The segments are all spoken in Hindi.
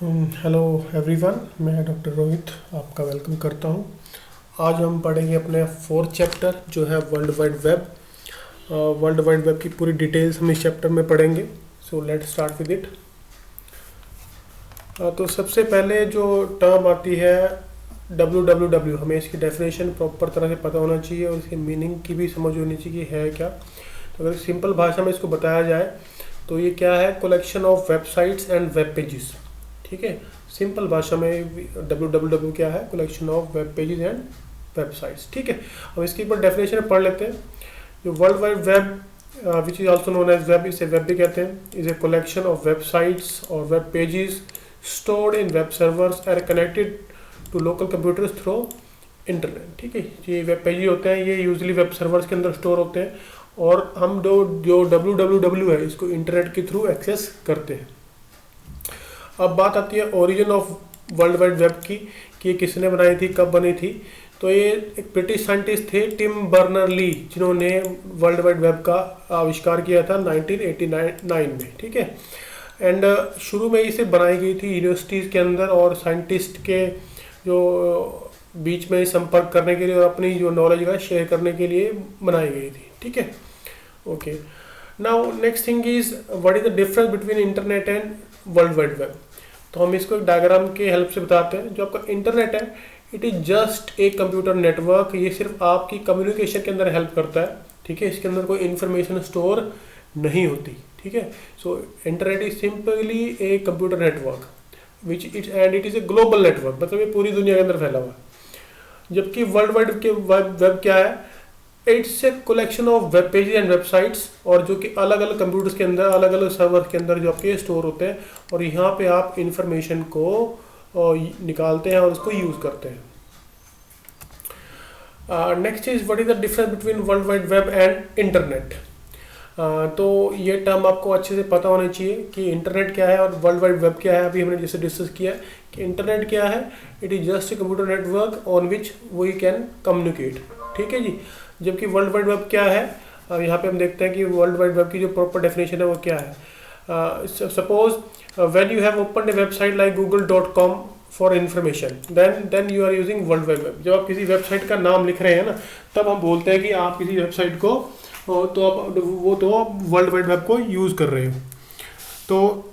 हेलो एवरीवन, मैं डॉक्टर रोहित आपका वेलकम करता हूं। आज हम पढ़ेंगे अपने फोर्थ चैप्टर जो है world wide web. World wide web की पूरी डिटेल्स हम इस चैप्टर में पढ़ेंगे। So let's start with it. तो सबसे पहले जो टर्म आती है www, हमें इसकी डेफिनेशन प्रॉपर तरह से पता होना चाहिए और इसकी मीनिंग की भी समझ होनी चाहिए कि है क्या। तो अगर सिंपल भाषा में इसको बताया जाए तो ये क्या है, collection of websites and web pages. ठीक है, सिंपल भाषा में www क्या है, collection of web pages and websites. ठीक है, अब इसकी एक बार डेफिनेशन पढ़ लेते हैं। जो world wide web which is also known as web, इसे वेब भी कहते हैं, is a collection of websites और web pages stored in web servers are connected to local computers through internet। ठीक है, ये वेब पेज होते हैं, ये यूजली वेब सर्वर्स के अंदर स्टोर होते हैं और हम जो www है इसको इंटरनेट के थ्रू एक्सेस करते हैं। अब बात आती है origin of world wide web की कि ये किसने बनाई थी, कब बनी थी। तो ये एक ब्रिटिश साइंटिस्ट थे टिम बर्नर ली, जिन्होंने वर्ल्ड वाइड वेब का आविष्कार किया था 1989 में। ठीक है, एंड शुरू में इसे बनाई गई थी यूनिवर्सिटीज़ के अंदर और साइंटिस्ट के जो बीच में संपर्क करने के लिए और अपनी जो नॉलेज का शेयर करने के लिए बनाई गई थी। ठीक है, okay. Now next thing is what is the difference between internet and world wide web. तो हम इसको एक डायग्राम के हेल्प से बताते हैं। जो आपका इंटरनेट है, it is just a computer network. ये सिर्फ आपकी कम्युनिकेशन के अंदर हेल्प करता है। ठीक है, इसके अंदर कोई इन्फॉर्मेशन स्टोर नहीं होती। ठीक है, so internet is simply A computer network which it and it is a global network, मतलब ये पूरी दुनिया के अंदर फैला हुआ है। जबकि वर्ल्ड वाइड के वेब क्या है, it's a collection of web pages and websites, और जो कि अलग अलग कंप्यूटर्स के अंदर, अलग अलग सर्वर के अंदर जो आपके स्टोर होते हैं और यहाँ पे आप इंफॉर्मेशन को निकालते हैं और उसको यूज़ करते हैं। Next is what is the difference between world wide web and internet. तो ये टर्म आपको अच्छे से पता होना चाहिए कि इंटरनेट क्या है और वर्ल्ड वाइड वेब क्या है। अभी हमने जैसे डिस्कस किया कि इंटरनेट क्या है, it is just a computer network on which we can communicate. ठीक है जी, जबकि वर्ल्ड वाइड वेब क्या है, यहाँ पे हम देखते हैं कि वर्ल्ड वाइड वेब की जो प्रॉपर डेफिनेशन है वो क्या है। Suppose when you have open a website like google.com for information, then you are using world wide web. जब आप किसी वेबसाइट का नाम लिख रहे हैं ना, तब हम बोलते हैं कि आप किसी वेबसाइट को तो आप वर्ल्ड वाइड वेब को यूज़ कर रहे हो। तो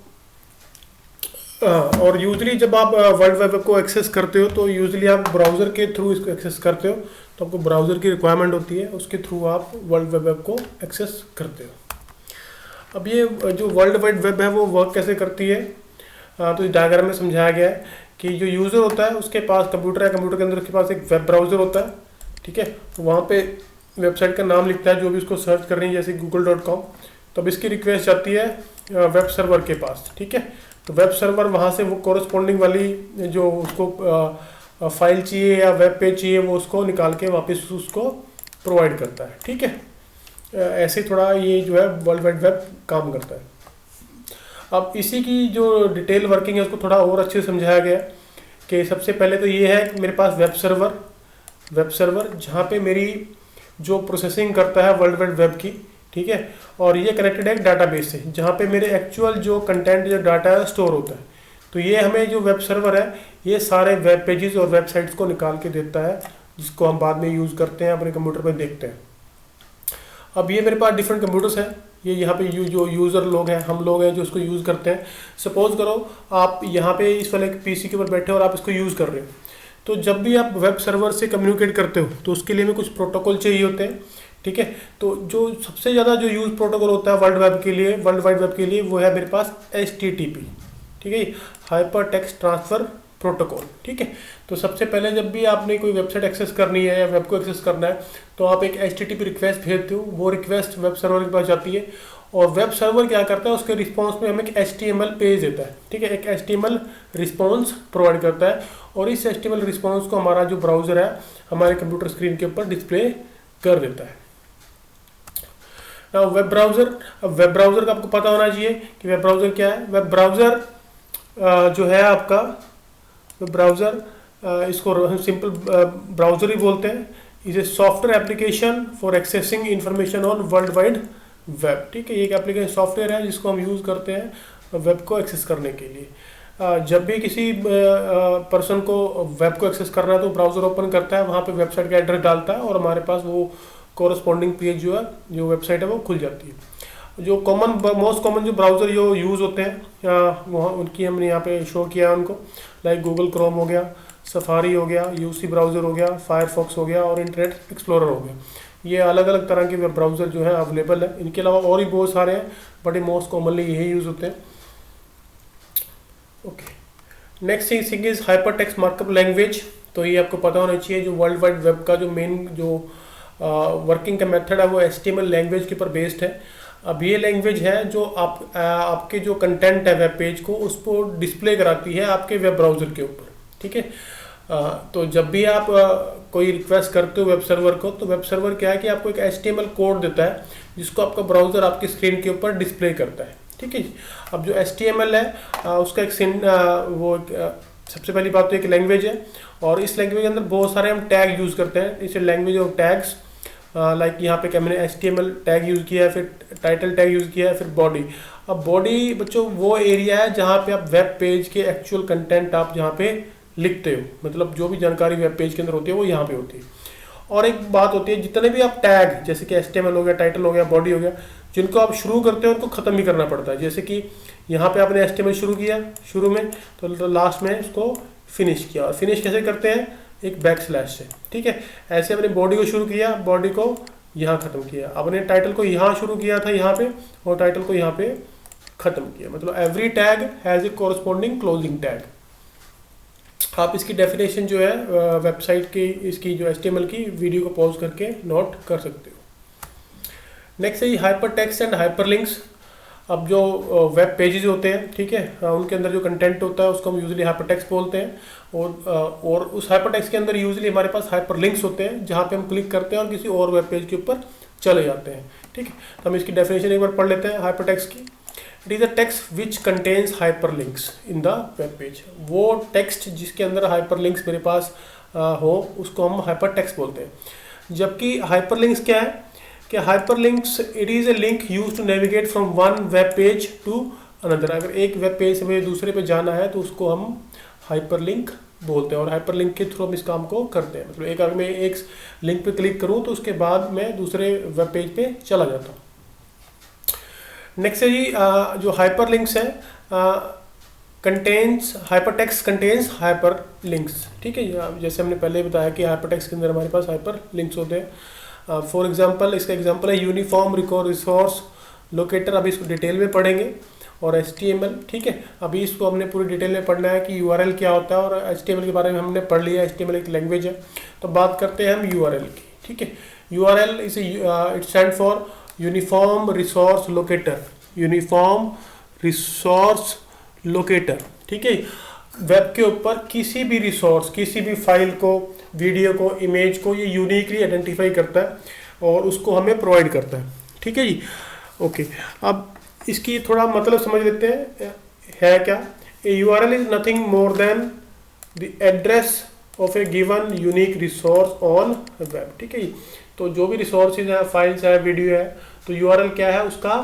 और यूजली जब आप वर्ल्ड वाइड वेब को एक्सेस करते हो तो यूजली आप ब्राउज़र के थ्रू इसको एक्सेस करते हो। तो आपको ब्राउज़र की रिक्वायरमेंट होती है, उसके थ्रू आप वर्ल्ड वाइड वेब को एक्सेस करते हो। अब ये जो वर्ल्ड वाइड वेब है वो वर्क कैसे करती है, तो इस डायग्राम में समझाया गया है कि जो यूज़र होता है उसके पास कंप्यूटर है, कंप्यूटर के अंदर उसके पास एक वेब ब्राउज़र होता है। ठीक है, तो वहाँ पे वेबसाइट का नाम लिखता है जो भी उसको सर्च कर रही है, जैसे google.com। तो अब इसकी रिक्वेस्ट जाती है वेब सर्वर के पास। ठीक है, तो वेब सर्वर वहाँ से वो कोरस्पॉन्डिंग वाली जो उसको फाइल चाहिए या वेब पेज चाहिए वो उसको निकाल के वापस उसको प्रोवाइड करता है। ठीक है, ऐसे थोड़ा ये जो है वर्ल्ड वाइड वेब काम करता है। अब इसी की जो डिटेल वर्किंग है उसको थोड़ा और अच्छे से समझाया गया कि सबसे पहले तो ये है कि मेरे पास वेब सर्वर जहाँ पे मेरी जो प्रोसेसिंग करता है वर्ल्ड वाइड वेब की। ठीक है, और ये कनेक्टेड है एक डाटाबेस से जहाँ पे मेरे एक्चुअल जो कंटेंट जो डाटा है स्टोर होता है। तो ये हमें जो वेब सर्वर है ये सारे वेब पेजेस और वेबसाइट्स को निकाल के देता है, जिसको हम बाद में यूज़ करते हैं, अपने कंप्यूटर पर देखते हैं। अब ये मेरे पास डिफरेंट कंप्यूटर्स हैं, ये यहाँ पे जो यूज़र लोग हैं, हम लोग हैं जो इसको यूज़ करते हैं। सपोज करो आप यहाँ पे इस वाले पीसी के ऊपर बैठे हो और आप इसको यूज़ कर रहे हो। तो जब भी आप वेब सर्वर से कम्युनिकेट करते हो तो उसके लिए हमें कुछ प्रोटोकॉल चाहिए होते हैं। ठीक है, तो जो सबसे ज़्यादा जो यूज़ प्रोटोकॉल होता है वर्ल्ड वाइड वेब के लिए वो है मेरे पास HTTP। ठीक है, हाइपर टेक्स्ट ट्रांसफ़र प्रोटोकॉल। ठीक है, तो सबसे पहले जब भी आपने कोई वेबसाइट एक्सेस करनी है या वेब को एक्सेस करना है तो आप एक HTTP रिक्वेस्ट भेजते हो, वो रिक्वेस्ट वेब सर्वर के पास जाती है और वेब सर्वर क्या करता है, उसके रिस्पॉन्स में हमें एक HTML पेज देता है। ठीक है, एक HTML रिस्पॉन्स प्रोवाइड करता है और इस HTML रिस्पॉन्स को हमारा जो ब्राउज़र है हमारे कंप्यूटर स्क्रीन के ऊपर डिस्प्ले कर देता है। वेब ब्राउज़र का आपको पता होना चाहिए कि वेब ब्राउज़र क्या है। वेब ब्राउज़र जो है आपका वेब ब्राउज़र, इसको हम सिंपल ब्राउज़र ही बोलते हैं। Is a software application for accessing information on world wide web. ठीक है, ये एक एप्लीकेशन सॉफ्टवेयर है जिसको हम यूज़ करते हैं वेब को एक्सेस करने के लिए। जब भी किसी पर्सन को वेब को एक्सेस करना है तो ब्राउज़र ओपन करता है, वहाँ पे वेबसाइट का एड्रेस डालता है और हमारे पास वो कोरस्पॉन्डिंग पेज जो है, जो वेबसाइट है वो खुल जाती है। जो मोस्ट कॉमन जो ब्राउज़र जो यूज़ होते हैं वहाँ उनकी हमने यहाँ पे शो किया है उनको, लाइक गूगल क्रोम हो गया, सफारी हो गया, यूसी ब्राउज़र हो गया, फायरफॉक्स हो गया और इंटरनेट एक्सप्लोरर हो गया। ये अलग अलग तरह के वेब ब्राउज़र जो है अवेलेबल है। इनके अलावा और भी बहुत सारे हैं, बट ये मोस्ट कॉमनली यही यूज़ होते हैं। Okay, next thing is hyper text markup language. तो ये आपको पता होना चाहिए, जो वर्ल्ड वाइड वेब का जो मेन जो वर्किंग का मेथड है वो HTML लैंग्वेज के ऊपर बेस्ड है। अब ये लैंग्वेज है जो आपके जो कंटेंट है वेब पेज को उसको डिस्प्ले कराती है आपके वेब ब्राउज़र के ऊपर, ठीक है। तो जब भी आप कोई रिक्वेस्ट करते हो वेब सर्वर को, तो वेब सर्वर क्या है कि आपको एक HTML कोड देता है जिसको आपका ब्राउज़र आपकी स्क्रीन के ऊपर डिस्प्ले करता है, ठीक है। अब जो HTML है उसका एक सबसे पहली बात तो एक लैंग्वेज है, और इस लैंग्वेज के अंदर बहुत सारे हम टैग यूज़ करते हैं। इसे लैंग्वेज ऑफ टैग्स, लाइक यहाँ पे क्या मैंने HTML टैग यूज़ किया है, फिर टाइटल टैग यूज़ किया है, फिर बॉडी। अब बॉडी बच्चों वो एरिया है जहाँ पे आप वेब पेज के एक्चुअल कंटेंट आप जहाँ पे लिखते हो, मतलब जो भी जानकारी वेब पेज के अंदर होती है वो यहाँ पे होती है। और एक बात होती है, जितने भी आप टैग जैसे कि HTML हो गया, टाइटल हो गया, बॉडी हो गया, जिनको आप शुरू करते हो उनको ख़त्म भी करना पड़ता है। जैसे कि यहाँ पे आपने HTML शुरू किया शुरू में, तो लास्ट में उसको फिनिश किया। और फिनिश कैसे करते हैं, एक बैकस्लैश से, ठीक है। ऐसे अपने बॉडी को शुरू किया, बॉडी को यहाँ ख़त्म किया, अपने टाइटल को यहाँ शुरू किया था यहाँ पे, और टाइटल को यहाँ पे ख़त्म किया। मतलब every tag has a corresponding closing tag. आप इसकी डेफिनेशन जो है वेबसाइट की इसकी जो HTML की वीडियो को पॉज करके नोट कर सकते हो। नेक्स्ट है हाइपर टेक्स्ट एंड हाइपरलिंक्स। अब जो वेब पेजेस होते हैं, ठीक है, उनके अंदर जो कंटेंट होता है उसको हम यूजुअली हाइपर टेक्स्ट बोलते हैं, और उस हाइपर टेक्स्ट के अंदर यूजुअली हमारे पास हाइपर लिंक्स होते हैं जहाँ पे हम क्लिक करते हैं और किसी और वेब पेज के ऊपर चले जाते हैं, ठीक है। तो हम इसकी डेफिनेशन एक बार पढ़ लेते हैं हाइपर टेक्स्ट की। It is a text which contains hyper links in the web page. वो टेक्स्ट जिसके अंदर हाइपर लिंक्स मेरे पास हो उसको हम हाइपर टेक्स्ट बोलते हैं। जबकि हाइपर लिंक्स क्या है कि hyperlinks it is a link use to navigate from one web page to another. अगर एक वेब पेज से मुझे दूसरे पे जाना है तो उसको हम हाइपर लिंक बोलते हैं, और हाइपर लिंक के थ्रू हम इस काम को करते हैं। मतलब अगर मैं एक लिंक पे क्लिक करूँ तो उसके बाद मैं दूसरे वेब पेज पे चला जाता हूँ। नेक्स्ट है जी जो हाइपर लिंक्स है contains hyper text contains hyper links, ठीक है। जैसे हमने पहले बताया कि हाइपर टेक्स्ट के अंदर हमारे पास हाइपर लिंक्स होते हैं। फॉर एग्जांपल इसका एग्जांपल है यूनिफॉर्म रिसोर्स लोकेटर। अभी इसको डिटेल में पढ़ेंगे, और HTML, ठीक है। अभी इसको हमने पूरी डिटेल में पढ़ना है कि URL क्या होता है, और HTML के बारे में हमने पढ़ लिया। HTML एक लैंग्वेज है। तो बात करते हैं हम URL की, ठीक है। URL is it stand for uniform resource locator, uniform resource locator, ठीक है। वेब के ऊपर किसी भी रिसोर्स, किसी भी फाइल को, वीडियो को, इमेज को ये यूनिकली आइडेंटिफाई करता है और उसको हमें प्रोवाइड करता है, ठीक है जी। ओके, अब इसकी थोड़ा मतलब समझ लेते हैं है क्या। ए URL is nothing more than the address of A given unique resource on web, ठीक है जी। तो जो भी रिसोर्सेज है, फाइल्स है, वीडियो है, तो URL क्या है, उसका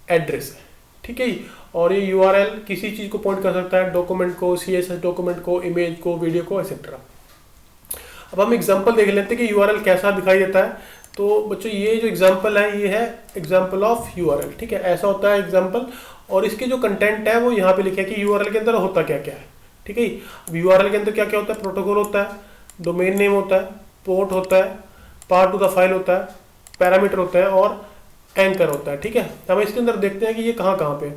एड्रेस है, ठीक है जी। और ये URL किसी चीज़ को पॉइंट कर सकता है, डॉक्यूमेंट को, CSS डॉक्यूमेंट को, इमेज को, वीडियो को, एक्सेट्रा। अब हम एग्जांपल देख लेते हैं कि URL कैसा दिखाई देता है। तो बच्चों ये जो एग्जांपल है ये है एग्जांपल ऑफ URL, ठीक है। ऐसा होता है एग्जांपल, और इसके जो कंटेंट है वो यहाँ पे लिखा है कि URL के अंदर होता क्या क्या है, ठीक है। अब URL के अंदर क्या क्या होता है, प्रोटोकॉल होता है, डोमेन नेम होता है, पोर्ट होता है, पार्ट टू द फाइल होता है, पैरामीटर होता है, और एंकर होता है, ठीक है। हम इसके अंदर देखते हैं कि ये कहाँ कहाँ पे।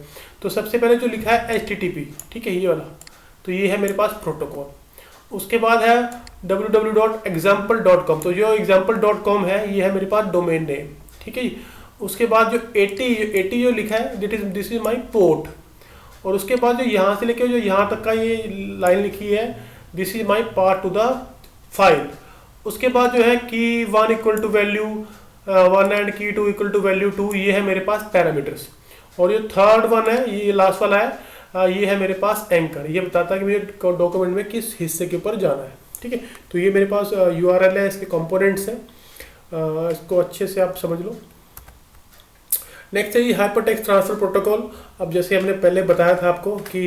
तो सबसे पहले जो लिखा है HTTP, ठीक है, ये वाला, तो ये है मेरे पास प्रोटोकॉल। उसके बाद है www.example.com, तो जो example.com है ये है मेरे पास डोमेन नेम, ठीक है। उसके बाद जो 80 जो लिखा है दिस इज माई पोर्ट, और उसके बाद जो यहाँ से लेके जो यहाँ तक का ये लाइन लिखी है this is my part two the file. उसके बाद जो है की 1 इक्वल टू वैल्यू 1 एंड की 2 इक्वल टू वैल्यू 2, ये है मेरे पास पैरामीटर्स। और ये थर्ड वन है, ये लास्ट वाला है, ये है मेरे पास एंकर। ये बताता है कि मुझे डॉक्यूमेंट में किस हिस्से के ऊपर जाना है, ठीक है। तो ये मेरे पास URL है, इसके कंपोनेंट्स हैं, इसको अच्छे से आप समझ लो। नेक्स्ट है जी हाइपरटेक्स्ट ट्रांसफर प्रोटोकॉल। अब जैसे हमने पहले बताया था आपको कि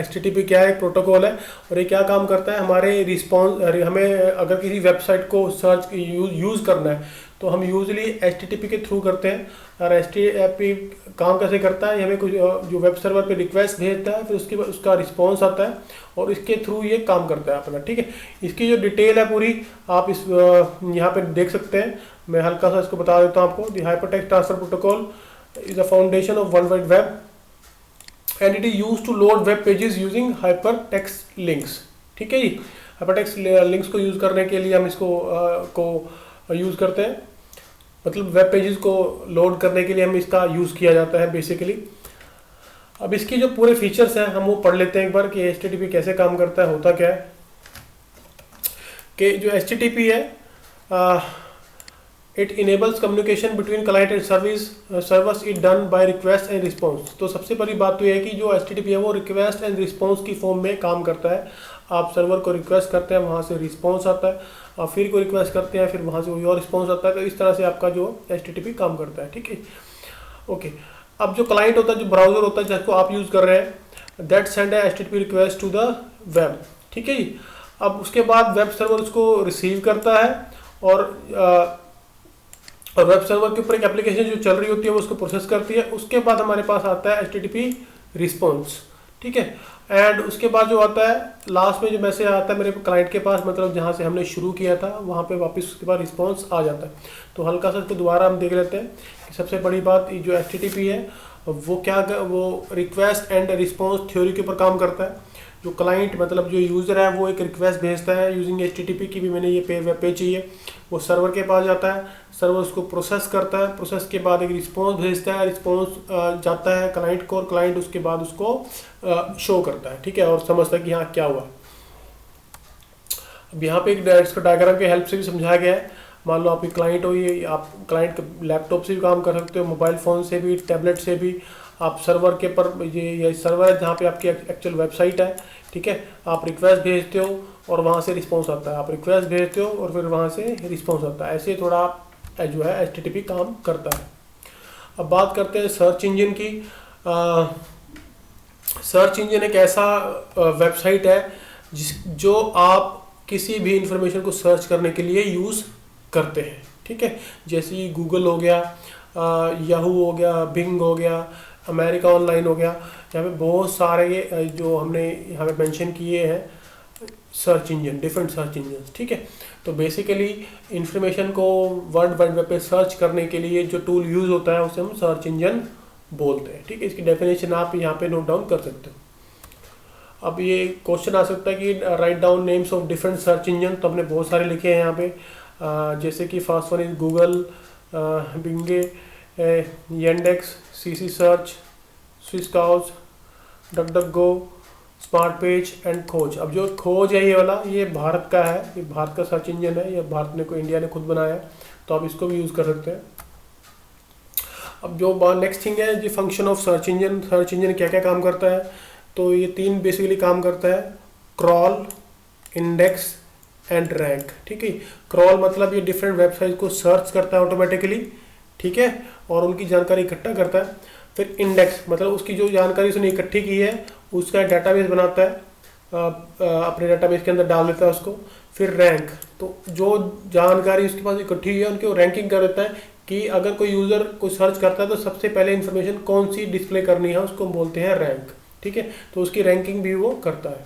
HTTP क्या है, प्रोटोकॉल है और ये क्या काम करता है, हमारे रिस्पॉन्स हमें अगर किसी वेबसाइट को सर्च यूज़ करना है तो हम यूजली HTTP के थ्रू करते हैं। और HTTP काम कैसे करता है, हमें कुछ जो वेब सर्वर पे रिक्वेस्ट भेजता है, फिर उसके बाद उसका रिस्पॉन्स आता है और इसके थ्रू ये काम करता है अपना। ठीक है, इसकी जो डिटेल है पूरी आप इस यहाँ पे देख सकते हैं। मैं हल्का सा इसको बता देता हूँ आपको। The hypertext transfer protocol is a foundation of World Wide Web and it is used to load web pages using hypertext links। ठीक है जी, hypertext links को यूज़ करने के लिए हम इसको को यूज़ करते हैं, मतलब वेब पेजेस को लोड करने के लिए हम इसका यूज़ किया जाता है बेसिकली। अब इसकी जो पूरे फीचर्स हैं हम वो पढ़ लेते हैं एक बार कि HTTP कैसे काम करता है, होता क्या है। कि जो HTTP है it enables communication between client and servers it done by request and response. तो सबसे पहली बात तो ये है कि जो HTTP है वो रिक्वेस्ट एंड रिस्पॉन्स की फॉर्म में काम करता है। आप सर्वर को रिक्वेस्ट करते हैं, वहाँ से रिस्पॉन्स आता है, और फिर को रिक्वेस्ट करते हैं, फिर वहाँ से कोई और रिस्पॉन्स आता है। तो इस तरह से आपका जो HTTP काम करता है। ठीक है, ओके। अब जो क्लाइंट होता है, जो ब्राउजर होता है जिसको आप यूज़ कर रहे हैं, दैट सेंड है HTTP request to the web. ठीक है जी। अब उसके बाद वेब सर्वर उसको रिसीव करता है और वेब सर्वर के ऊपर एक एप्लीकेशन जो चल रही होती है वो उसको प्रोसेस करती है। उसके बाद हमारे पास आता है HTTP रिस्पॉन्स। ठीक है, एंड उसके बाद जो आता है लास्ट में जो मैसेज आता है मेरे क्लाइंट के पास, मतलब जहाँ से हमने शुरू किया था वहाँ पे वापस उसके बाद रिस्पॉन्स आ जाता है। तो हल्का सा इसको दोबारा हम देख लेते हैं कि सबसे बड़ी बात जो HTTP है वो रिक्वेस्ट एंड रिस्पॉन्स थ्योरी के ऊपर काम करता है। जो क्लाइंट मतलब जो यूज़र है वो एक रिक्वेस्ट भेजता है यूजिंग HTTP की भी मैंने ये वेब पेज चाहिए, वो सर्वर के पास जाता है, सर्वर उसको प्रोसेस करता है, प्रोसेस के बाद एक रिस्पॉन्स भेजता है, रिस्पॉन्स जाता है क्लाइंट को और क्लाइंट उसके बाद उसको शो करता है। ठीक है, और समझता है कि हाँ क्या हुआ। अब यहाँ पे एक इसको डायग्राम के हेल्प से भी समझाया गया है। मान लो आपकी क्लाइंट हो, ये आप क्लाइंट लैपटॉप से भी काम कर सकते हो, मोबाइल फ़ोन से भी, टैबलेट से भी। आप सर्वर के पर ये सर्वर है जहाँ पे आपकी एक्चुअल वेबसाइट है। ठीक है, आप रिक्वेस्ट भेजते हो और वहाँ से रिस्पॉन्स आता है, आप रिक्वेस्ट भेजते हो और फिर वहाँ से रिस्पॉन्स आता है। ऐसे थोड़ा जो है HTTP काम करता है। अब बात करते हैं सर्च इंजन की। सर्च इंजन एक ऐसा वेबसाइट है जो आप किसी भी इंफॉर्मेशन को सर्च करने के लिए यूज़ करते हैं। ठीक है, जैसे गूगल हो गया, याहू हो गया, बिंग हो गया, अमेरिका ऑनलाइन हो गया, यहाँ पे बहुत सारे ये जो हमने यहाँ पे मेंशन किए हैं search engine, different search engine. ठीक है, तो बेसिकली इंफॉर्मेशन को वर्ल्ड वाइड वेब पे सर्च करने के लिए जो टूल यूज़ होता है उसे हम सर्च इंजन बोलते हैं। ठीक है, इसकी डेफिनेशन आप यहाँ पे नोट डाउन कर सकते हो। अब ये क्वेश्चन आ सकता है कि write down names of different search engine, तो हमने बहुत सारे लिखे हैं यहाँ पे, जैसे कि first one is Google, Bing, Yandex, CC search, Swisscows, DuckDuckGo, smart page and खोज। अब जो खोज है ये वाला, ये भारत का है, ये भारत का सर्च इंजन है, ये भारत ने इंडिया ने खुद बनाया है, तो आप इसको भी यूज़ कर सकते हैं। अब जो नेक्स्ट थिंग है, जो function of search engine, search engine क्या क्या काम करता है, तो ये तीन बेसिकली काम करता है, क्रॉल, इंडेक्स एंड रैंक। ठीक है, क्रॉल मतलब ये डिफरेंट वेबसाइट को सर्च करता है ऑटोमेटिकली। ठीक है, और उनकी जानकारी इकट्ठा करता है। फिर इंडेक्स मतलब उसकी जो जानकारी उसने इकट्ठी की है उसका डेटाबेस बनाता है, अपने डेटाबेस के अंदर डाल देता है उसको। फिर रैंक, तो जो जानकारी उसके पास इकट्ठी हुई है उनकी रैंकिंग कर देता है कि अगर कोई यूज़र को सर्च करता है तो सबसे पहले इन्फॉर्मेशन कौन सी डिस्प्ले करनी है उसको हम बोलते हैं रैंक। ठीक है, तो उसकी रैंकिंग भी वो करता है।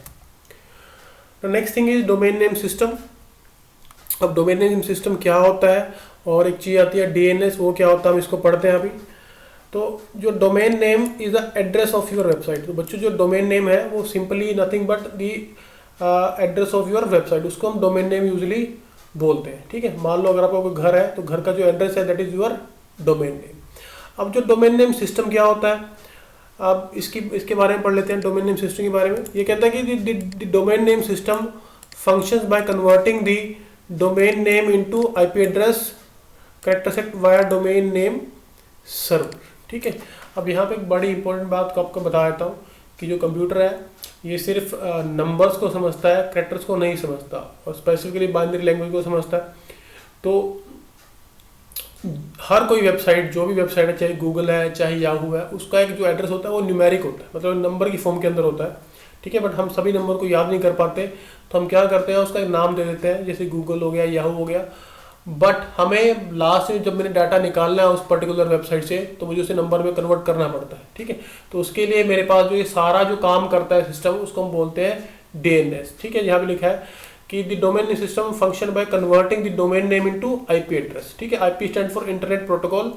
तो next thing is domain name system. अब डोमेन नेम सिस्टम क्या होता है, और एक चीज़ आती है DNS, वो क्या होता है हम इसको पढ़ते हैं अभी। तो जो domain name is the address of your website. तो बच्चों जो डोमेन नेम है वो simply nothing but the address of your website, उसको हम डोमेन नेम यूजुअली बोलते हैं। ठीक है, मान लो अगर आपका कोई घर है तो घर का जो एड्रेस है that is your domain name. अब जो डोमेन नेम सिस्टम क्या होता है, अब इसके बारे में पढ़ लेते हैं डोमेन नेम सिस्टम के बारे में। ये कहता है कि domain name system functions by converting the domain name into IP address characteristic via domain name server. ठीक है, अब यहाँ पे एक बड़ी इंपॉर्टेंट बात को आपको बता देता हूँ कि जो कंप्यूटर है ये सिर्फ नंबर्स को समझता है, कैरेक्टर्स को नहीं समझता, और स्पेसिफिकली बाइनरी लैंग्वेज को समझता है। तो हर कोई वेबसाइट, जो भी वेबसाइट है, चाहे गूगल है चाहे याहू है, उसका एक जो एड्रेस होता है वो न्यूमेरिक होता है, मतलब नंबर की फॉर्म के अंदर होता है। ठीक है, बट हम सभी नंबर को याद नहीं कर पाते, तो हम क्या करते हैं, उसका एक नाम दे देते हैं, जैसे गूगल हो गया, याहू हो गया। बट हमें लास्ट में जब मैंने डाटा निकालना है उस पर्टिकुलर वेबसाइट से, तो मुझे उसे नंबर में कन्वर्ट करना पड़ता है। ठीक है, तो उसके लिए मेरे पास जो ये सारा जो काम करता है सिस्टम, उसको हम बोलते हैं डीएनएस। ठीक है, यहाँ पे लिखा है कि the domain name system function by converting the domain name into IP address. ठीक है, IP stand for internet protocol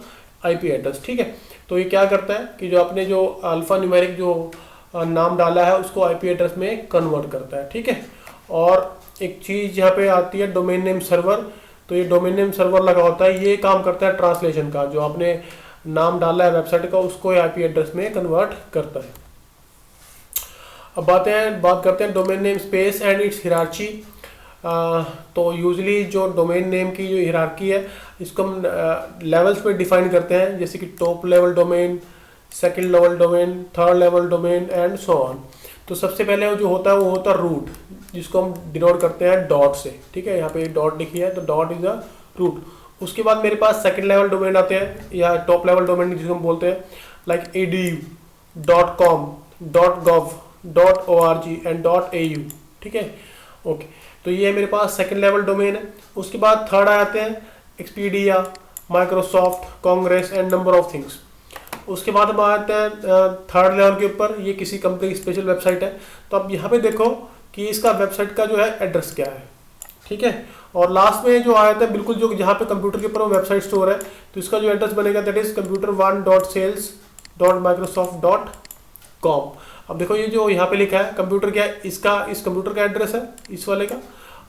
IP address. ठीक है, तो ये क्या करता है कि जो आपने जो अल्फा न्यूमेरिक जो नाम डाला है उसको आईपी एड्रेस में कन्वर्ट करता है। ठीक है, और एक चीज यहाँ पे आती है डोमेन नेम सर्वर। तो ये डोमेन नेम सर्वर लगा होता है, ये काम करता है ट्रांसलेशन का, जो आपने नाम डाला है वेबसाइट का उसको आईपी एड्रेस में कन्वर्ट करता है। अब बात करते हैं domain name space and it's hierarchy. तो यूजली जो डोमेन नेम की जो हिरार्की है, इसको हम लेवल्स पे डिफाइन करते हैं, जैसे कि top level domain, second level domain, third level domain and so on. तो सबसे पहले जो होता है वो होता है रूट, जिसको हम डिनोट करते हैं डॉट से। ठीक है, यहाँ पे डॉट लिखी है तो डॉट इज अ रूट। उसके बाद मेरे पास सेकंड लेवल डोमेन आते हैं या टॉप लेवल डोमेन जिसको हम बोलते हैं, like edu.com, .gov, .org and .au। ठीक है, ओके, तो ये मेरे पास सेकंड लेवल डोमेन है। उसके बाद थर्ड आते हैं Expedia, Microsoft, Congress and number of things. उसके बाद हम आते हैं थर्ड लेवल के ऊपर, ये किसी कंपनी की स्पेशल वेबसाइट है। तो अब यहाँ पे देखो कि इसका वेबसाइट का जो है एड्रेस क्या है। ठीक है, और लास्ट में जो आया था बिल्कुल जो जहाँ पे कंप्यूटर के ऊपर वो वेबसाइट स्टोर है, तो इसका जो एड्रेस बनेगा दैट इज computer1.sales.microsoft.com। अब देखो ये जो यहाँ पे लिखा है कंप्यूटर क्या है, इसका इस कंप्यूटर का एड्रेस है इस वाले का,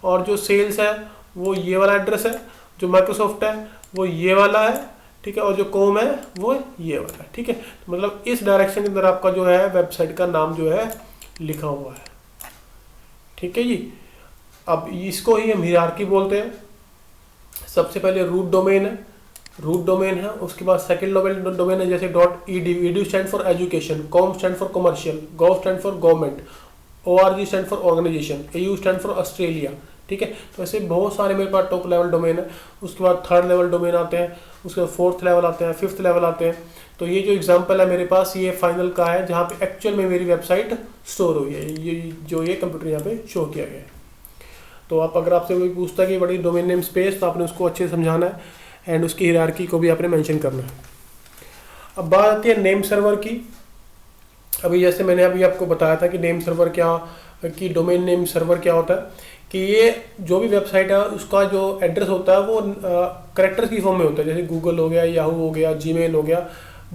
और जो सेल्स है वो ये वाला एड्रेस है, जो माइक्रोसॉफ्ट है वो ये वाला है। ठीक है, और जो कॉम है वो ये वाला है। ठीक है, तो मतलब इस डायरेक्शन के अंदर आपका जो है वेबसाइट का नाम जो है लिखा हुआ है। ठीक है जी, अब इसको ही हम हिरार्की बोलते हैं। सबसे पहले रूट डोमेन है, उसके बाद सेकंड डोमेन है जैसे .edu stand for education, com stand for commercial, gov stand for government, org stand for organisation, au stand for Australia. ठीक है, तो ऐसे बहुत सारे मेरे पास टॉप लेवल डोमेन है। उसके बाद थर्ड लेवल डोमेन आते हैं, उसके बाद फोर्थ लेवल आते हैं, फिफ्थ लेवल आते हैं। तो ये जो एग्जांपल है मेरे पास ये फाइनल का है, जहाँ पे एक्चुअल में मेरी वेबसाइट स्टोर हुई है, ये कंप्यूटर यहाँ पे शो किया गया है। तो आप अगर आपसे कोई पूछता है कि बड़ी डोमेन नेम स्पेस, तो आपने उसको अच्छे से समझाना है एंड उसकी हिरार्की को भी आपने मेंशन करना है। अब बात आती है नेम सर्वर की। अभी जैसे मैंने अभी आपको बताया था कि नेम सर्वर क्या, कि डोमेन नेम सर्वर क्या होता है, कि ये जो भी वेबसाइट है उसका जो एड्रेस होता है वो कैरेक्टर्स की फॉर्म में होता है, जैसे गूगल हो गया, याहू हो गया, जीमेल हो गया,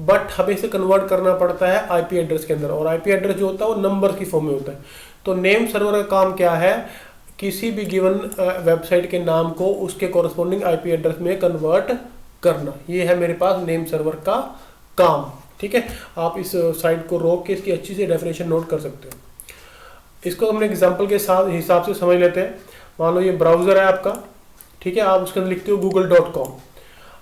बट हमें इसे कन्वर्ट करना पड़ता है आईपी एड्रेस के अंदर, और आईपी एड्रेस जो होता है वो नंबर की फॉर्म में होता है। तो नेम सर्वर का काम क्या है, किसी भी गिवन वेबसाइट के नाम को उसके कॉरस्पॉन्डिंग आईपी एड्रेस में कन्वर्ट करना, ये है मेरे पास नेम सर्वर का काम। ठीक है, आप इस साइट को रोक के इसकी अच्छी से डेफिनेशन नोट कर सकते हो। इसको हमने एग्जांपल के साथ हिसाब से समझ लेते हैं। मान लो ये ब्राउज़र है आपका, ठीक है, आप उसके अंदर लिखते हो google.com।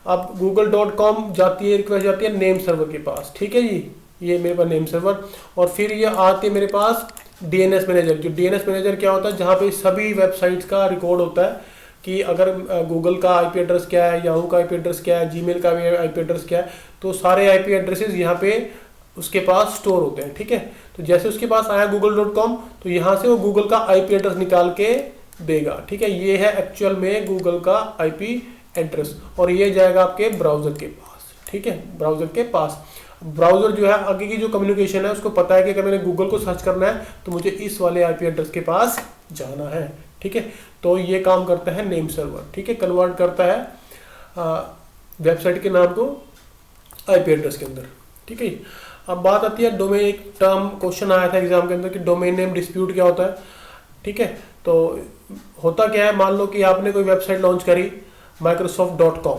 अब google.com जाती है, रिक्वेस्ट जाती है नेम सर्वर के पास। ठीक है जी, ये मेरे पास नेम सर्वर, और फिर ये आती है मेरे पास डीएनएस मैनेजर। जो डीएनएस मैनेजर क्या होता है, जहाँ पे सभी वेबसाइट्स का रिकॉर्ड होता है कि अगर गूगल का आईपी एड्रेस क्या है, याहू का आईपी एड्रेस क्या है, जीमेल का आईपी एड्रेस क्या है, तो सारे आईपी एड्रेसेस यहाँ पे उसके पास स्टोर होते हैं। ठीक है, तो जैसे उसके पास आया google.com, तो यहाँ से वो गूगल का आईपी एड्रेस निकाल के देगा। ठीक है, ये है एक्चुअल में गूगल का आईपी एड्रेस, और ये जाएगा आपके ब्राउजर के पास। ठीक है, ब्राउजर के पास। ब्राउजर जो है आगे की जो कम्युनिकेशन है उसको पता है कि अगर मैंने गूगल को सर्च करना है तो मुझे इस वाले आईपी एड्रेस के पास जाना है। ठीक है, तो ये काम करता है नेम सर्वर। ठीक है, कन्वर्ट करता है वेबसाइट के नाम को आईपी एड्रेस के अंदर। ठीक है, अब बात आती है डोमेन, एक टर्म क्वेश्चन आया था एग्जाम के अंदर कि डोमेन नेम डिस्प्यूट क्या होता है। ठीक है, तो होता क्या है, मान लो कि आपने कोई वेबसाइट लॉन्च करी microsoft.com।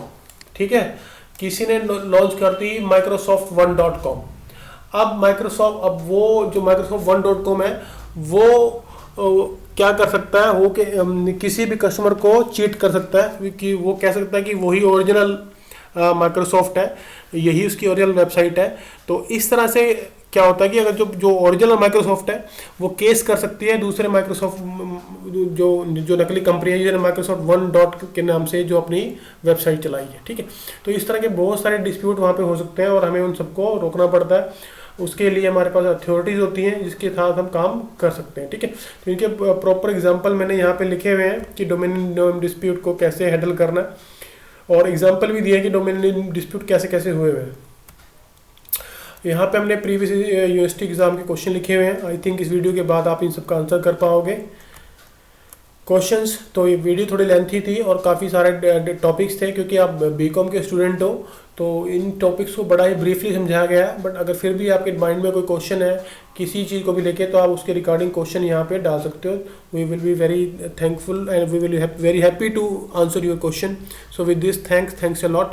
ठीक है, किसी ने लॉन्च कर दी microsoft1.com। अब वो जो microsoft1.com है वो क्या कर सकता है, वो किसी भी कस्टमर को चीट कर सकता है, कि वो कह सकता है कि वही ओरिजिनल माइक्रोसॉफ्ट है, यही उसकी ओरिजिनल वेबसाइट है। तो इस तरह से क्या होता है कि अगर जो जो ओरिजिनल माइक्रोसॉफ्ट है वो केस कर सकती है दूसरे माइक्रोसॉफ्ट जो जो नकली कंपनी है जिन्होंने माइक्रोसॉफ्ट वन डॉट के नाम से जो अपनी वेबसाइट चलाई है, ठीक है। तो इस तरह के बहुत सारे डिस्प्यूट वहाँ पे हो सकते हैं और हमें उन सबको रोकना पड़ता है। उसके लिए हमारे पास अथॉरिटीज़ होती हैं जिसके साथ हम काम कर सकते हैं, ठीक है। तो इनके प्रॉपर एग्जांपल मैंने यहाँ पे लिखे हुए हैं कि डोमेन नेम डिस्प्यूट को कैसे हैंडल करना है, और एग्जांपल भी दिए हैं कि डोमेन नेम डिस्प्यूट कैसे कैसे हुए हुए हैं। यहाँ पे हमने प्रीवियस यूनिवर्सिटी एग्जाम के क्वेश्चन लिखे हुए हैं। आई थिंक इस वीडियो के बाद आप इन सब का आंसर कर पाओगे क्वेश्चंस। तो ये वीडियो थोड़ी लेंथी थी और काफ़ी सारे टॉपिक्स थे, क्योंकि आप बीकॉम के स्टूडेंट हो तो इन टॉपिक्स को बड़ा ही ब्रीफली समझाया गया है। बट अगर फिर भी आपके माइंड में कोई क्वेश्चन है किसी चीज़ को भी लेके, तो आप उसके रिगार्डिंग क्वेश्चन यहाँ पे डाल सकते हो। We will be very thankful and we will very happy to answer your question. So with this thanks a lot.